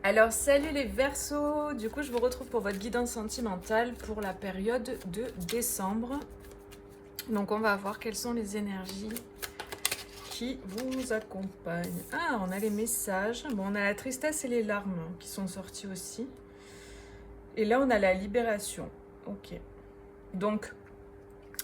Alors salut les Verseaux, du coup je vous retrouve pour votre guidance sentimentale pour la période de décembre. Donc on va voir quelles sont les énergies qui vous accompagnent. Ah, on a les messages, bon on a la tristesse et les larmes qui sont sortis aussi. Et là on a la libération, ok. Donc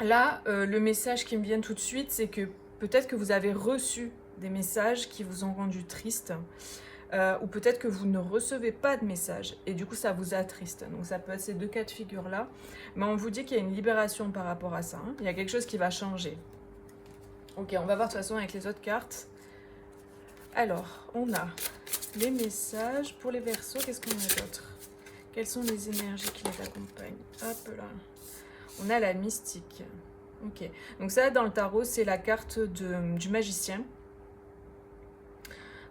là le message qui me vient tout de suite c'est que peut-être que vous avez reçu des messages qui vous ont rendu triste. Ou peut-être que vous ne recevez pas de message et du coup ça vous attriste. Donc ça peut être ces deux cas de figure là. Mais on vous dit qu'il y a une libération par rapport à ça. Hein. Il y a quelque chose qui va changer. Ok, on va voir de toute façon avec les autres cartes. Alors, on a les messages pour les Verseaux. Qu'est-ce qu'on a d'autre? Quelles sont les énergies qui les accompagnent? Hop là. On a la mystique. Ok, donc ça dans le tarot c'est la carte du magicien.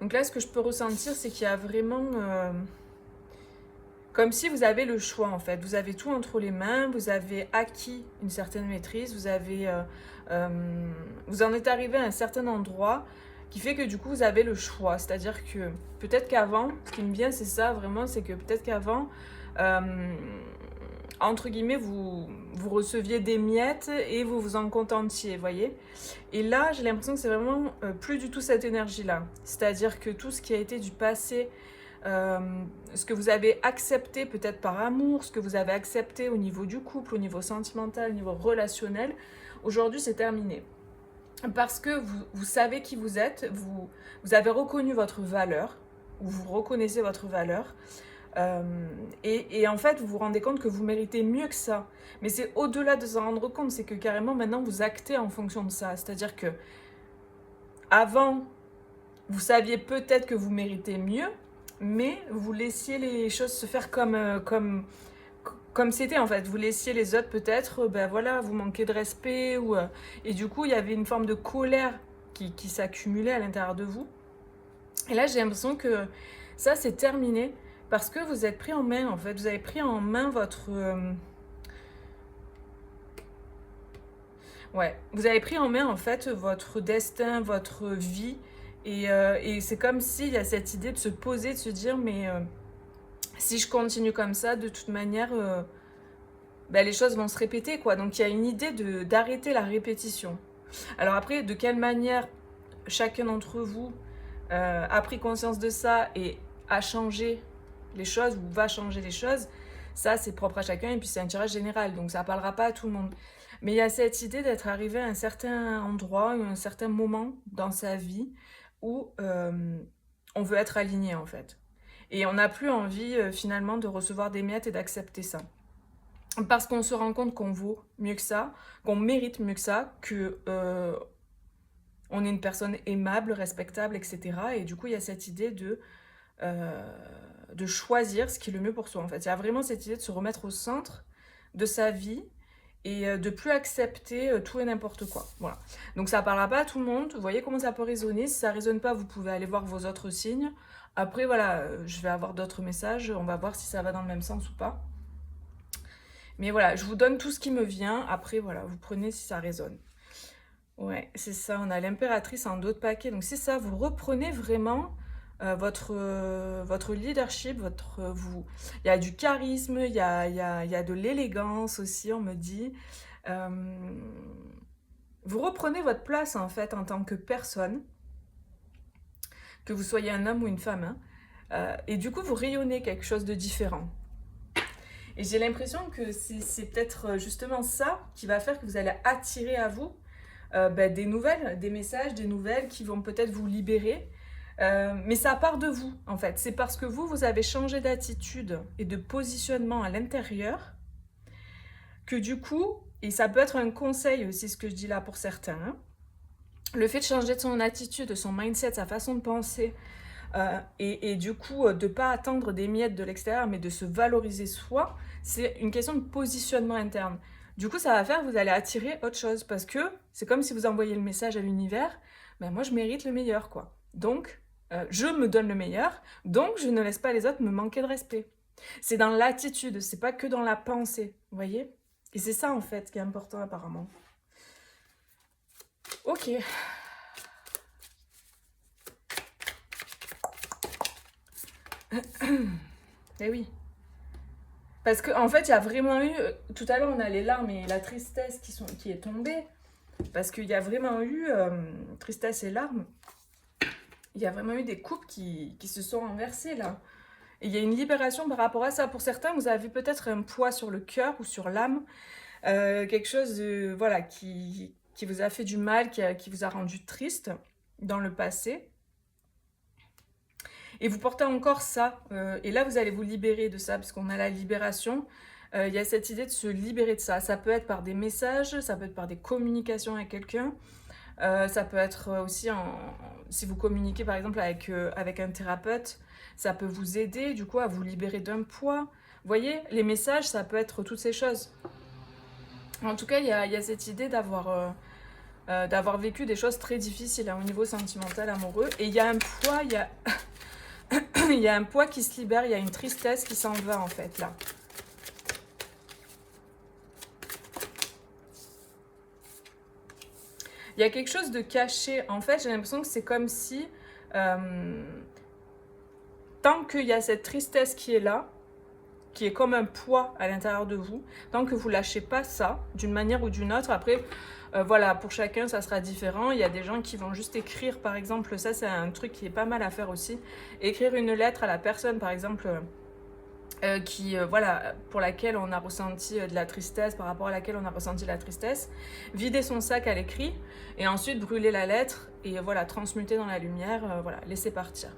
Donc là ce que je peux ressentir c'est qu'il y a vraiment... comme si vous avez le choix en fait, vous avez tout entre les mains, vous avez acquis une certaine maîtrise, vous en êtes arrivé à un certain endroit qui fait que du coup vous avez le choix. C'est-à-dire que peut-être qu'avant, ce qui me vient c'est ça vraiment, c'est que peut-être qu'avant, entre guillemets, vous receviez des miettes et vous vous en contentiez, voyez. Et là j'ai l'impression que c'est vraiment plus du tout cette énergie-là. C'est-à-dire que tout ce qui a été du passé, ce que vous avez accepté peut-être par amour, ce que vous avez accepté au niveau du couple, au niveau sentimental, au niveau relationnel, aujourd'hui c'est terminé. Parce que vous savez qui vous êtes, vous avez reconnu votre valeur, ou vous reconnaissez votre valeur, et en fait vous vous rendez compte que vous méritez mieux que ça. Mais c'est au-delà de s'en rendre compte, c'est que carrément maintenant vous actez en fonction de ça. C'est-à-dire que avant, vous saviez peut-être que vous méritez mieux, mais vous laissiez les choses se faire comme c'était en fait. Vous laissiez les autres peut-être, ben voilà, vous manquez de respect, et du coup il y avait une forme de colère qui s'accumulait à l'intérieur de vous. Et là j'ai l'impression que ça c'est terminé parce que vous êtes pris en main en fait. Vous avez pris en main vous avez pris en main en fait votre destin, votre vie. Et c'est comme s'il y a cette idée de se poser, de se dire mais si je continue comme ça, de toute manière, bah, les choses vont se répéter, quoi. Donc il y a une idée d'arrêter la répétition. Alors après, de quelle manière chacun d'entre vous a pris conscience de ça et a changé les choses ou va changer les choses, ça c'est propre à chacun et puis c'est un tirage général, donc ça ne parlera pas à tout le monde. Mais il y a cette idée d'être arrivé à un certain endroit, à un certain moment dans sa vie où on veut être aligné en fait. Et on n'a plus envie finalement de recevoir des miettes et d'accepter ça. Parce qu'on se rend compte qu'on vaut mieux que ça, qu'on mérite mieux que ça, que on est une personne aimable, respectable, etc. Et du coup, il y a cette idée de choisir ce qui est le mieux pour soi. En fait, il y a vraiment cette idée de se remettre au centre de sa vie et de plus accepter tout et n'importe quoi. Voilà. Donc ça ne parlera pas à tout le monde. Vous voyez comment ça peut résonner. Si ça ne résonne pas, vous pouvez aller voir vos autres signes. Après, voilà, je vais avoir d'autres messages. On va voir si ça va dans le même sens ou pas. Mais voilà, je vous donne tout ce qui me vient. Après, voilà, vous prenez si ça résonne. Ouais, c'est ça. On a l'impératrice en dos de paquet. Donc c'est ça, vous reprenez vraiment votre leadership, il y a du charisme, il y a de l'élégance aussi, on me dit. Euh, Vous reprenez votre place en fait en tant que personne, que vous soyez un homme ou une femme. Hein. Et du coup, vous rayonnez quelque chose de différent. Et j'ai l'impression que c'est peut-être justement ça qui va faire que vous allez attirer à vous des nouvelles, des messages, des nouvelles qui vont peut-être vous libérer. Mais ça part de vous, en fait. C'est parce que vous avez changé d'attitude et de positionnement à l'intérieur que du coup, et ça peut être un conseil aussi, ce que je dis là pour certains, hein, le fait de changer de son attitude, son mindset, sa façon de penser, et du coup, de ne pas attendre des miettes de l'extérieur, mais de se valoriser soi, c'est une question de positionnement interne. Du coup, ça va faire que vous allez attirer autre chose, parce que c'est comme si vous envoyez le message à l'univers, ben moi je mérite le meilleur, quoi. Donc, je me donne le meilleur, donc je ne laisse pas les autres me manquer de respect. C'est dans l'attitude, c'est pas que dans la pensée, vous voyez? Et c'est ça en fait qui est important apparemment. Ok. Eh oui. Parce qu'en fait, il y a vraiment eu... Tout à l'heure, on a les larmes et la tristesse qui est tombée. Parce qu'il y a vraiment eu tristesse et larmes. Il y a vraiment eu des coupes qui se sont renversées là. Et il y a une libération par rapport à ça. Pour certains, vous avez peut-être un poids sur le cœur ou sur l'âme. Quelque chose de, voilà, qui vous a fait du mal, qui vous a rendu triste dans le passé. Et vous portez encore ça. Et là, vous allez vous libérer de ça, parce qu'on a la libération. Il y a cette idée de se libérer de ça. Ça peut être par des messages, ça peut être par des communications avec quelqu'un. Ça peut être aussi si vous communiquez par exemple avec un thérapeute, ça peut vous aider du coup à vous libérer d'un poids. Vous voyez, les messages, ça peut être toutes ces choses. En tout cas, il y a cette idée d'avoir vécu des choses très difficiles au niveau sentimental, amoureux. Et il y a un poids, il y a un poids qui se libère, il y a une tristesse qui s'en va en fait là. Il y a quelque chose de caché. En fait, j'ai l'impression que c'est comme si, tant qu'il y a cette tristesse qui est là, qui est comme un poids à l'intérieur de vous, tant que vous lâchez pas ça, d'une manière ou d'une autre, après, voilà, pour chacun, ça sera différent. Il y a des gens qui vont juste écrire, par exemple, ça c'est un truc qui est pas mal à faire aussi, écrire une lettre à la personne, par exemple, voilà, pour laquelle on a ressenti de la tristesse, par rapport à laquelle on a ressenti la tristesse, vider son sac à l'écrit, et ensuite brûler la lettre, et voilà, transmuter dans la lumière, voilà, laisser partir.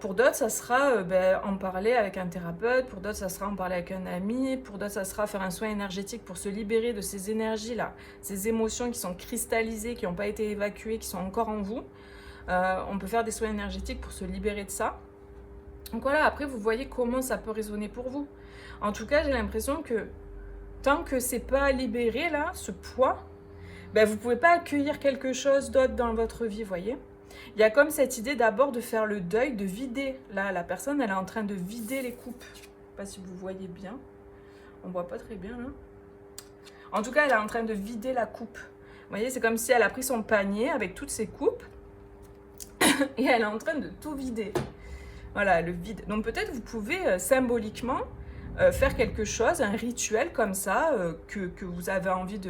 Pour d'autres, ça sera en parler avec un thérapeute, pour d'autres, ça sera en parler avec un ami, pour d'autres, ça sera faire un soin énergétique pour se libérer de ces énergies-là, ces émotions qui sont cristallisées, qui n'ont pas été évacuées, qui sont encore en vous. On peut faire des soins énergétiques pour se libérer de ça. Donc voilà, après vous voyez comment ça peut résonner pour vous. En tout cas, j'ai l'impression que tant que c'est pas libéré là, ce poids, vous pouvez pas accueillir quelque chose d'autre dans votre vie, voyez. Il y a comme cette idée d'abord de faire le deuil, de vider. Là, la personne, elle est en train de vider les coupes. Je sais pas si vous voyez bien. On voit pas très bien là. En tout cas, elle est en train de vider la coupe. Vous voyez, c'est comme si elle a pris son panier avec toutes ses coupes et elle est en train de tout vider. Voilà, le vide. Donc peut-être vous pouvez symboliquement faire quelque chose, un rituel comme ça, que vous avez envie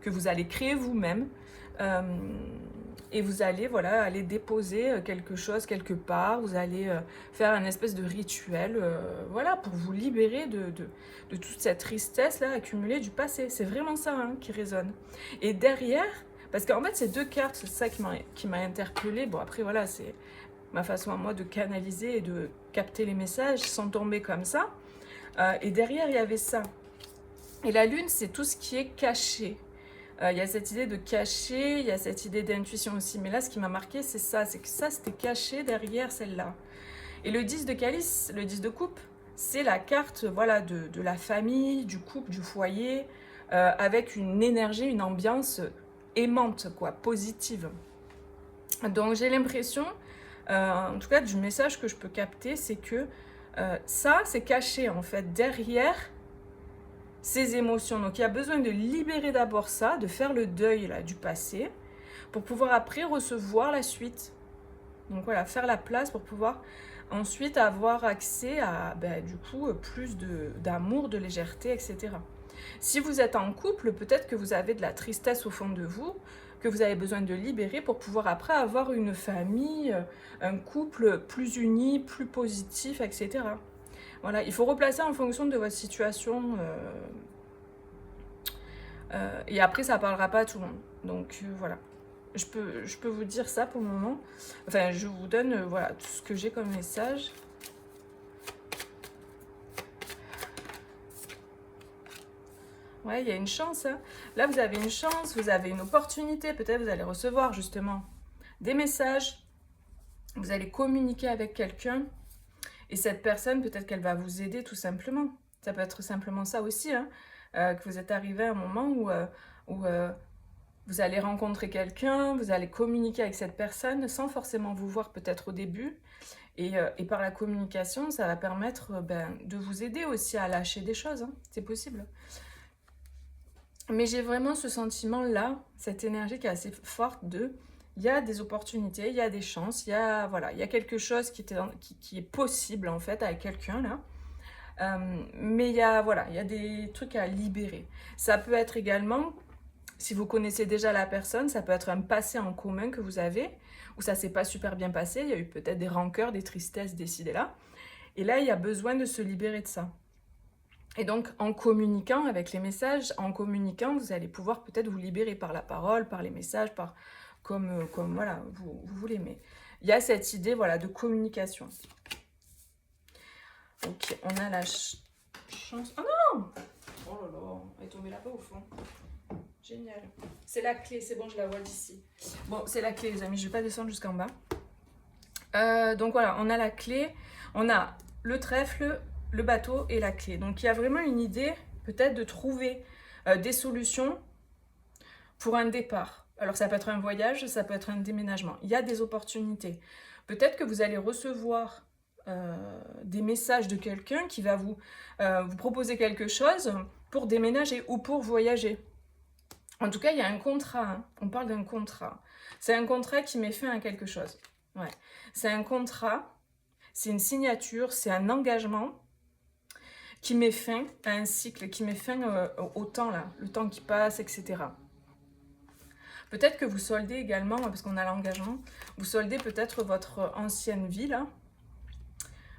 que vous allez créer vous-même. Et vous allez, voilà, aller déposer quelque chose quelque part. Vous allez faire un espèce de rituel, voilà, pour vous libérer de toute cette tristesse-là accumulée du passé. C'est vraiment ça qui résonne. Et derrière, parce qu'en fait, ces deux cartes, c'est ça qui m'a interpellée. Bon, après, voilà, c'est ma façon à moi de canaliser et de capter les messages sans tomber comme ça. Et derrière, il y avait ça. Et la lune, c'est tout ce qui est caché. Il y a cette idée de cacher, il y a cette idée d'intuition aussi. Mais là, ce qui m'a marqué, c'est ça. C'est que ça, c'était caché derrière celle-là. Et le 10 de calice, le 10 de coupe, c'est la carte voilà, de la famille, du couple, du foyer, avec une énergie, une ambiance aimante, quoi, positive. Donc j'ai l'impression, en tout cas du message que je peux capter, c'est que ça, c'est caché en fait derrière ces émotions. Donc il y a besoin de libérer d'abord ça, de faire le deuil là, du passé, pour pouvoir après recevoir la suite. Donc voilà, faire la place pour pouvoir ensuite avoir accès à du coup plus d'amour, de légèreté, etc. Si vous êtes en couple, peut-être que vous avez de la tristesse au fond de vous, que vous avez besoin de libérer pour pouvoir après avoir une famille, un couple plus uni, plus positif, etc. Voilà, il faut replacer en fonction de votre situation. Et après, ça ne parlera pas à tout le monde. Donc voilà. Je peux vous dire ça pour le moment. Enfin, je vous donne voilà, tout ce que j'ai comme message. Ouais, il y a une chance. Hein. Là, vous avez une chance, vous avez une opportunité. Peut-être vous allez recevoir justement des messages. Vous allez communiquer avec quelqu'un. Et cette personne, peut-être qu'elle va vous aider tout simplement. Ça peut être simplement ça aussi. Hein, que vous êtes arrivé à un moment où vous allez rencontrer quelqu'un, vous allez communiquer avec cette personne sans forcément vous voir peut-être au début. Et par la communication, ça va permettre de vous aider aussi à lâcher des choses. Hein. C'est possible. Mais j'ai vraiment ce sentiment-là, cette énergie qui est assez forte de il y a des opportunités, il y a des chances, il y a, voilà, il y a quelque chose qui est possible en fait avec quelqu'un là. Mais il y a, voilà, il y a des trucs à libérer. Ça peut être également, si vous connaissez déjà la personne, ça peut être un passé en commun que vous avez, où ça s'est pas super bien passé, il y a eu peut-être des rancœurs, des tristesses décidées là. Et là, il y a besoin de se libérer de ça. Et donc, en communiquant avec les messages, en communiquant, vous allez pouvoir peut-être vous libérer par la parole, par les messages, comme voilà, vous voulez. Mais il y a cette idée, voilà, de communication. Ok, on a la chance... Oh non! Oh là là, elle est tombée là-bas au fond. Génial. C'est la clé, c'est bon, je la vois d'ici. Bon, c'est la clé, les amis, je ne vais pas descendre jusqu'en bas. Donc voilà, on a la clé, on a le trèfle, le bateau et la clé. Donc il y a vraiment une idée, peut-être, de trouver des solutions pour un départ. Alors ça peut être un voyage, ça peut être un déménagement. Il y a des opportunités. Peut-être que vous allez recevoir des messages de quelqu'un qui va vous proposer quelque chose pour déménager ou pour voyager. En tout cas, il y a un contrat. Hein. On parle d'un contrat. C'est un contrat qui met fin à quelque chose. Ouais. C'est un contrat, c'est une signature, c'est un engagement qui met fin à un cycle, qui met fin au temps, là, le temps qui passe, etc. Peut-être que vous soldez également, parce qu'on a l'engagement, vous soldez peut-être votre ancienne vie, là.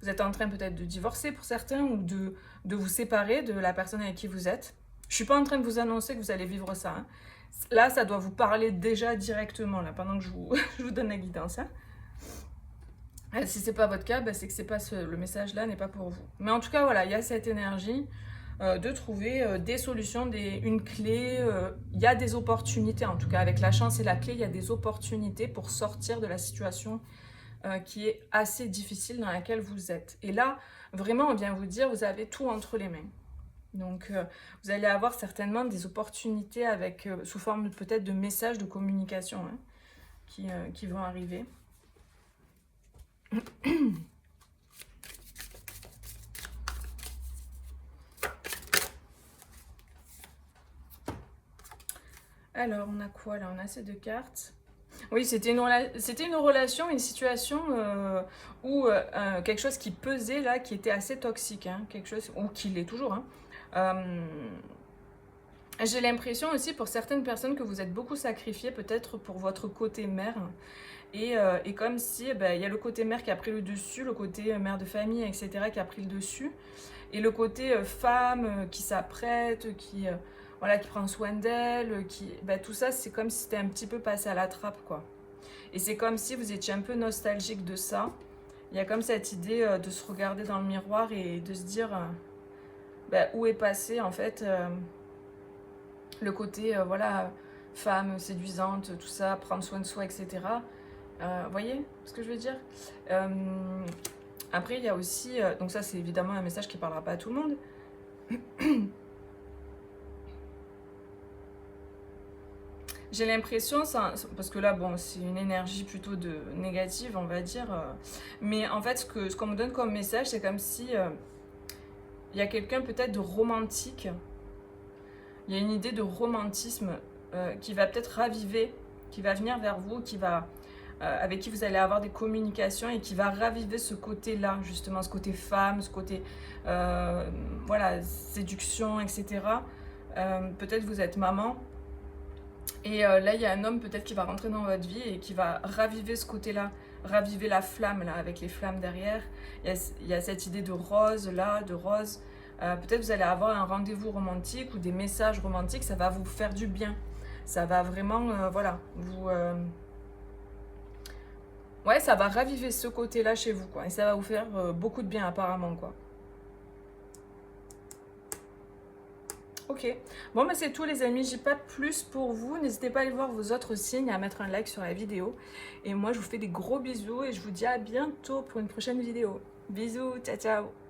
Vous êtes en train peut-être de divorcer pour certains ou de vous séparer de la personne avec qui vous êtes. Je ne suis pas en train de vous annoncer que vous allez vivre ça. Hein. Là, ça doit vous parler déjà directement, là, pendant que je vous donne la guidance. Hein. Si c'est pas votre cas, bah, c'est que c'est pas le message là n'est pas pour vous. Mais en tout cas, voilà, il y a cette énergie de trouver des solutions, une clé. Il y a des opportunités, en tout cas, avec la chance et la clé, il y a des opportunités pour sortir de la situation qui est assez difficile dans laquelle vous êtes. Et là, vraiment, on vient vous dire, vous avez tout entre les mains. Donc, vous allez avoir certainement des opportunités avec, sous forme peut-être de messages de communication hein, qui vont arriver. Alors, on a quoi là? On a ces deux cartes. Oui, c'était une relation, une situation où quelque chose qui pesait là, qui était assez toxique, hein, quelque chose, ou qui l'est toujours. Hein. J'ai l'impression aussi pour certaines personnes que vous êtes beaucoup sacrifiées peut-être pour votre côté mère. Et comme si il y a le côté mère qui a pris le dessus, le côté mère de famille, etc. qui a pris le dessus. Et le côté femme qui s'apprête, qui prend soin d'elle, tout ça c'est comme si c'était un petit peu passé à la trappe quoi. Et c'est comme si vous étiez un peu nostalgique de ça. Il y a comme cette idée de se regarder dans le miroir et de se dire où est passé en fait le côté femme séduisante, tout ça, prendre soin de soi, etc. Voyez ce que je veux dire Après, il y a aussi... donc ça, c'est évidemment un message qui ne parlera pas à tout le monde. J'ai l'impression, parce que là, bon, c'est une énergie plutôt négative, on va dire. Mais en fait, ce qu'on me donne comme message, c'est comme si il y a quelqu'un peut-être de romantique. Il y a une idée de romantisme qui va peut-être raviver, qui va venir vers vous, avec qui vous allez avoir des communications et qui va raviver ce côté-là, justement, ce côté femme, ce côté séduction, etc. Peut-être vous êtes maman. Et là, il y a un homme peut-être qui va rentrer dans votre vie et qui va raviver ce côté-là, raviver la flamme, là, avec les flammes derrière. Il y a cette idée de rose, là, de rose. Peut-être vous allez avoir un rendez-vous romantique ou des messages romantiques, ça va vous faire du bien. Ça va vraiment, ça va raviver ce côté-là chez vous, quoi. Et ça va vous faire beaucoup de bien, apparemment, quoi. Ok, bon bah c'est tout les amis, j'ai pas plus pour vous, n'hésitez pas à aller voir vos autres signes, à mettre un like sur la vidéo. Et moi je vous fais des gros bisous et je vous dis à bientôt pour une prochaine vidéo. Bisous, ciao ciao.